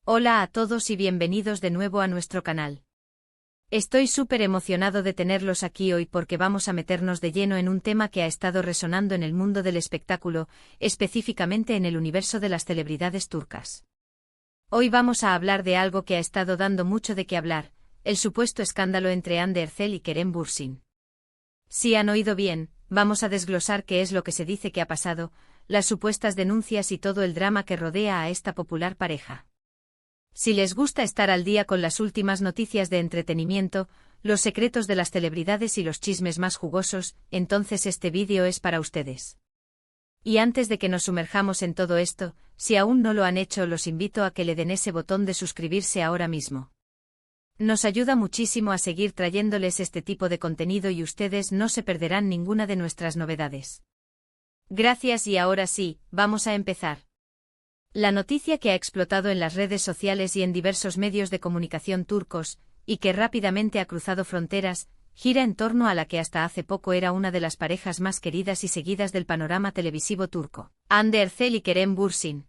Hola a todos y bienvenidos de nuevo a nuestro canal. Estoy súper emocionado de tenerlos aquí hoy porque vamos a meternos de lleno en un tema que ha estado resonando en el mundo del espectáculo, específicamente en el universo de las celebridades turcas. Hoy vamos a hablar de algo que ha estado dando mucho de qué hablar, el supuesto escándalo entre Hande Erçel y Kerem Bürsin. Si han oído bien, vamos a desglosar qué es lo que se dice que ha pasado, las supuestas denuncias y todo el drama que rodea a esta popular pareja. Si les gusta estar al día con las últimas noticias de entretenimiento, los secretos de las celebridades y los chismes más jugosos, entonces este vídeo es para ustedes. Y antes de que nos sumerjamos en todo esto, si aún no lo han hecho, los invito a que le den ese botón de suscribirse ahora mismo. Nos ayuda muchísimo a seguir trayéndoles este tipo de contenido y ustedes no se perderán ninguna de nuestras novedades. Gracias y ahora sí, vamos a empezar. La noticia que ha explotado en las redes sociales y en diversos medios de comunicación turcos, y que rápidamente ha cruzado fronteras, gira en torno a la que hasta hace poco era una de las parejas más queridas y seguidas del panorama televisivo turco, Hande Erçel y Kerem Bürsin.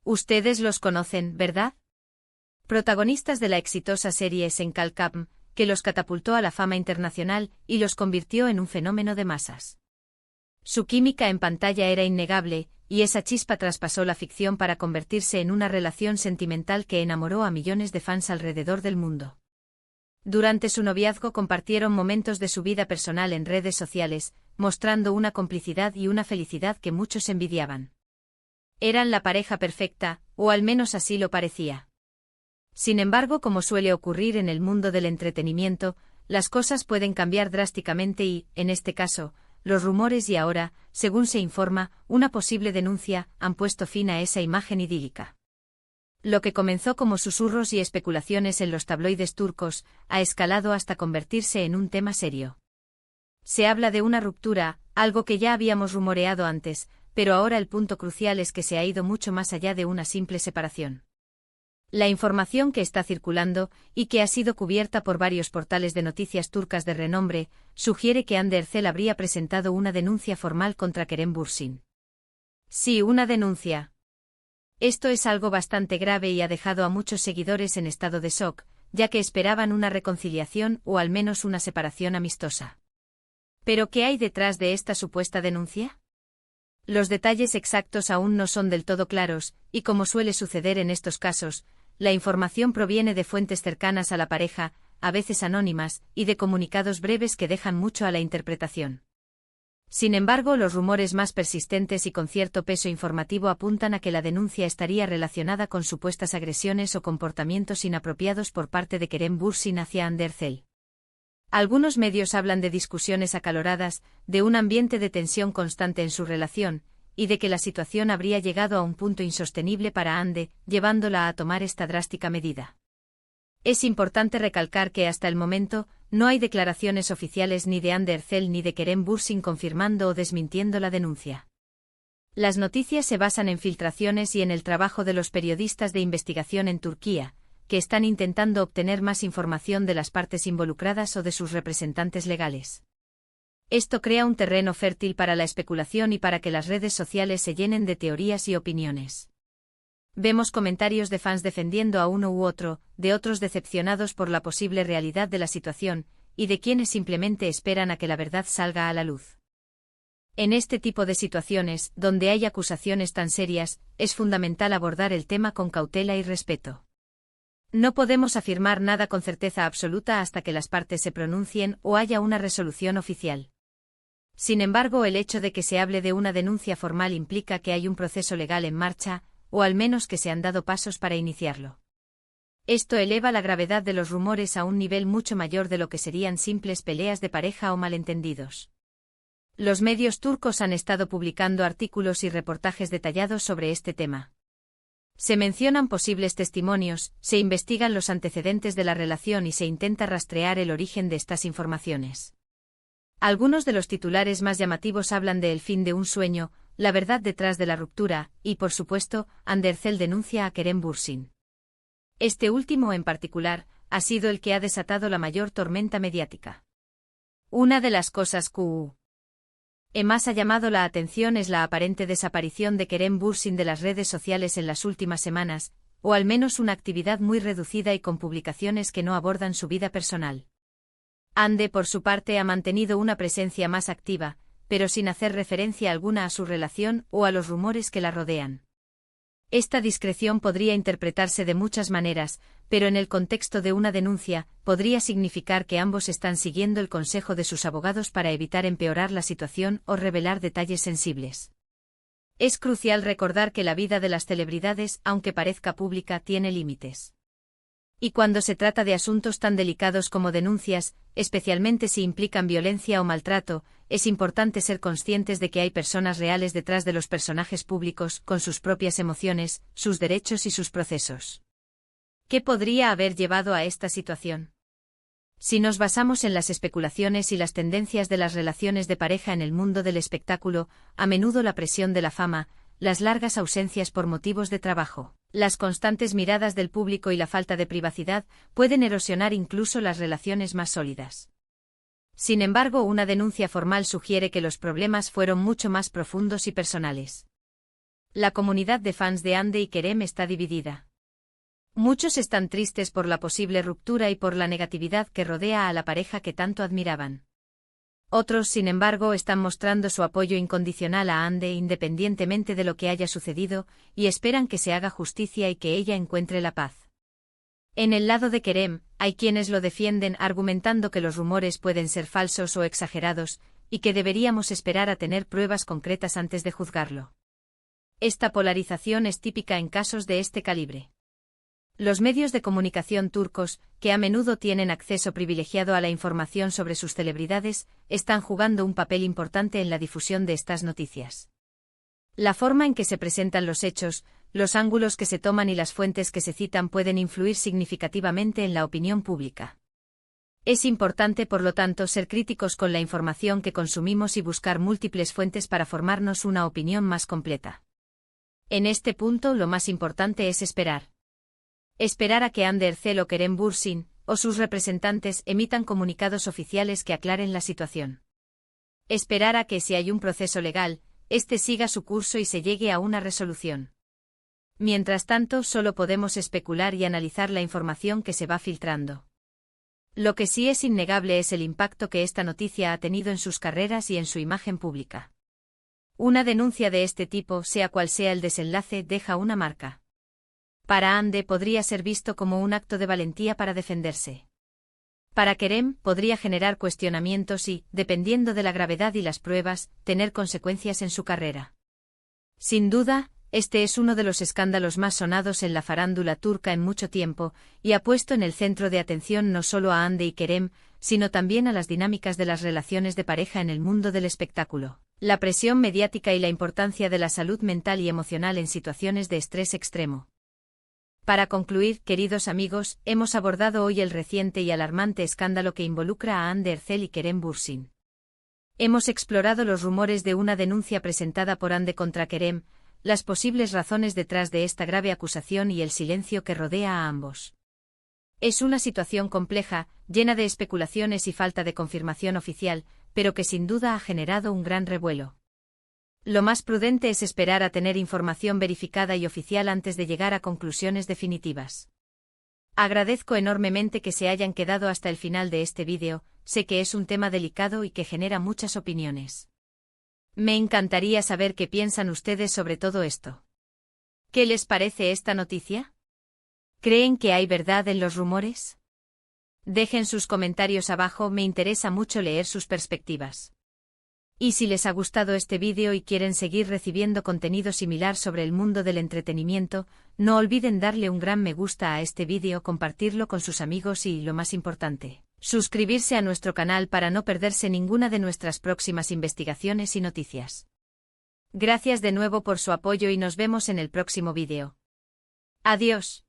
Ustedes los conocen, ¿verdad? Protagonistas de la exitosa serie Senkalkam, que los catapultó a la fama internacional y los convirtió en un fenómeno de masas. Su química en pantalla era innegable, y esa chispa traspasó la ficción para convertirse en una relación sentimental que enamoró a millones de fans alrededor del mundo. Durante su noviazgo compartieron momentos de su vida personal en redes sociales, mostrando una complicidad y una felicidad que muchos envidiaban. Eran la pareja perfecta, o al menos así lo parecía. Sin embargo, como suele ocurrir en el mundo del entretenimiento, las cosas pueden cambiar drásticamente y, en este caso, los rumores y ahora, según se informa, una posible denuncia, han puesto fin a esa imagen idílica. Lo que comenzó como susurros y especulaciones en los tabloides turcos, ha escalado hasta convertirse en un tema serio. Se habla de una ruptura, algo que ya habíamos rumoreado antes, pero ahora el punto crucial es que se ha ido mucho más allá de una simple separación. La información que está circulando, y que ha sido cubierta por varios portales de noticias turcas de renombre, sugiere que Hande Erçel habría presentado una denuncia formal contra Kerem Bürsin. Sí, una denuncia. Esto es algo bastante grave y ha dejado a muchos seguidores en estado de shock, ya que esperaban una reconciliación o al menos una separación amistosa. ¿Pero qué hay detrás de esta supuesta denuncia? Los detalles exactos aún no son del todo claros, y como suele suceder en estos casos, la información proviene de fuentes cercanas a la pareja, a veces anónimas, y de comunicados breves que dejan mucho a la interpretación. Sin embargo, los rumores más persistentes y con cierto peso informativo apuntan a que la denuncia estaría relacionada con supuestas agresiones o comportamientos inapropiados por parte de Kerem Bürsin hacia Hande Erçel. Algunos medios hablan de discusiones acaloradas, de un ambiente de tensión constante en su relación, y de que la situación habría llegado a un punto insostenible para Hande, llevándola a tomar esta drástica medida. Es importante recalcar que hasta el momento, no hay declaraciones oficiales ni de Hande Erçel ni de Kerem Bürsin confirmando o desmintiendo la denuncia. Las noticias se basan en filtraciones y en el trabajo de los periodistas de investigación en Turquía, que están intentando obtener más información de las partes involucradas o de sus representantes legales. Esto crea un terreno fértil para la especulación y para que las redes sociales se llenen de teorías y opiniones. Vemos comentarios de fans defendiendo a uno u otro, de otros decepcionados por la posible realidad de la situación, y de quienes simplemente esperan a que la verdad salga a la luz. En este tipo de situaciones, donde hay acusaciones tan serias, es fundamental abordar el tema con cautela y respeto. No podemos afirmar nada con certeza absoluta hasta que las partes se pronuncien o haya una resolución oficial. Sin embargo, el hecho de que se hable de una denuncia formal implica que hay un proceso legal en marcha, o al menos que se han dado pasos para iniciarlo. Esto eleva la gravedad de los rumores a un nivel mucho mayor de lo que serían simples peleas de pareja o malentendidos. Los medios turcos han estado publicando artículos y reportajes detallados sobre este tema. Se mencionan posibles testimonios, se investigan los antecedentes de la relación y se intenta rastrear el origen de estas informaciones. Algunos de los titulares más llamativos hablan de el fin de un sueño, la verdad detrás de la ruptura, y por supuesto, Hande Erçel denuncia a Kerem Bürsin. Este último en particular, ha sido el que ha desatado la mayor tormenta mediática. Una de las cosas que más ha llamado la atención es la aparente desaparición de Kerem Bürsin de las redes sociales en las últimas semanas, o al menos una actividad muy reducida y con publicaciones que no abordan su vida personal. Ande, por su parte, ha mantenido una presencia más activa, pero sin hacer referencia alguna a su relación o a los rumores que la rodean. Esta discreción podría interpretarse de muchas maneras, pero en el contexto de una denuncia, podría significar que ambos están siguiendo el consejo de sus abogados para evitar empeorar la situación o revelar detalles sensibles. Es crucial recordar que la vida de las celebridades, aunque parezca pública, tiene límites. Y cuando se trata de asuntos tan delicados como denuncias, especialmente si implican violencia o maltrato, es importante ser conscientes de que hay personas reales detrás de los personajes públicos, con sus propias emociones, sus derechos y sus procesos. ¿Qué podría haber llevado a esta situación? Si nos basamos en las especulaciones y las tendencias de las relaciones de pareja en el mundo del espectáculo, a menudo la presión de la fama, las largas ausencias por motivos de trabajo, las constantes miradas del público y la falta de privacidad pueden erosionar incluso las relaciones más sólidas. Sin embargo, una denuncia formal sugiere que los problemas fueron mucho más profundos y personales. La comunidad de fans de Hande y Kerem está dividida. Muchos están tristes por la posible ruptura y por la negatividad que rodea a la pareja que tanto admiraban. Otros, sin embargo, están mostrando su apoyo incondicional a Hande independientemente de lo que haya sucedido, y esperan que se haga justicia y que ella encuentre la paz. En el lado de Kerem, hay quienes lo defienden argumentando que los rumores pueden ser falsos o exagerados, y que deberíamos esperar a tener pruebas concretas antes de juzgarlo. Esta polarización es típica en casos de este calibre. Los medios de comunicación turcos, que a menudo tienen acceso privilegiado a la información sobre sus celebridades, están jugando un papel importante en la difusión de estas noticias. La forma en que se presentan los hechos, los ángulos que se toman y las fuentes que se citan pueden influir significativamente en la opinión pública. Es importante, por lo tanto, ser críticos con la información que consumimos y buscar múltiples fuentes para formarnos una opinión más completa. En este punto, lo más importante es esperar. Esperar a que Hande Erçel o Kerem Bürsin, o sus representantes, emitan comunicados oficiales que aclaren la situación. Esperar a que, si hay un proceso legal, este siga su curso y se llegue a una resolución. Mientras tanto, solo podemos especular y analizar la información que se va filtrando. Lo que sí es innegable es el impacto que esta noticia ha tenido en sus carreras y en su imagen pública. Una denuncia de este tipo, sea cual sea el desenlace, deja una marca. Para Hande podría ser visto como un acto de valentía para defenderse. Para Kerem podría generar cuestionamientos y, dependiendo de la gravedad y las pruebas, tener consecuencias en su carrera. Sin duda, este es uno de los escándalos más sonados en la farándula turca en mucho tiempo, y ha puesto en el centro de atención no solo a Hande y Kerem, sino también a las dinámicas de las relaciones de pareja en el mundo del espectáculo, la presión mediática y la importancia de la salud mental y emocional en situaciones de estrés extremo. Para concluir, queridos amigos, hemos abordado hoy el reciente y alarmante escándalo que involucra a Hande Erçel y Kerem Bürsin. Hemos explorado los rumores de una denuncia presentada por Hande contra Kerem, las posibles razones detrás de esta grave acusación y el silencio que rodea a ambos. Es una situación compleja, llena de especulaciones y falta de confirmación oficial, pero que sin duda ha generado un gran revuelo. Lo más prudente es esperar a tener información verificada y oficial antes de llegar a conclusiones definitivas. Agradezco enormemente que se hayan quedado hasta el final de este vídeo, sé que es un tema delicado y que genera muchas opiniones. Me encantaría saber qué piensan ustedes sobre todo esto. ¿Qué les parece esta noticia? ¿Creen que hay verdad en los rumores? Dejen sus comentarios abajo, me interesa mucho leer sus perspectivas. Y si les ha gustado este vídeo y quieren seguir recibiendo contenido similar sobre el mundo del entretenimiento, no olviden darle un gran me gusta a este vídeo, compartirlo con sus amigos y, lo más importante, suscribirse a nuestro canal para no perderse ninguna de nuestras próximas investigaciones y noticias. Gracias de nuevo por su apoyo y nos vemos en el próximo vídeo. Adiós.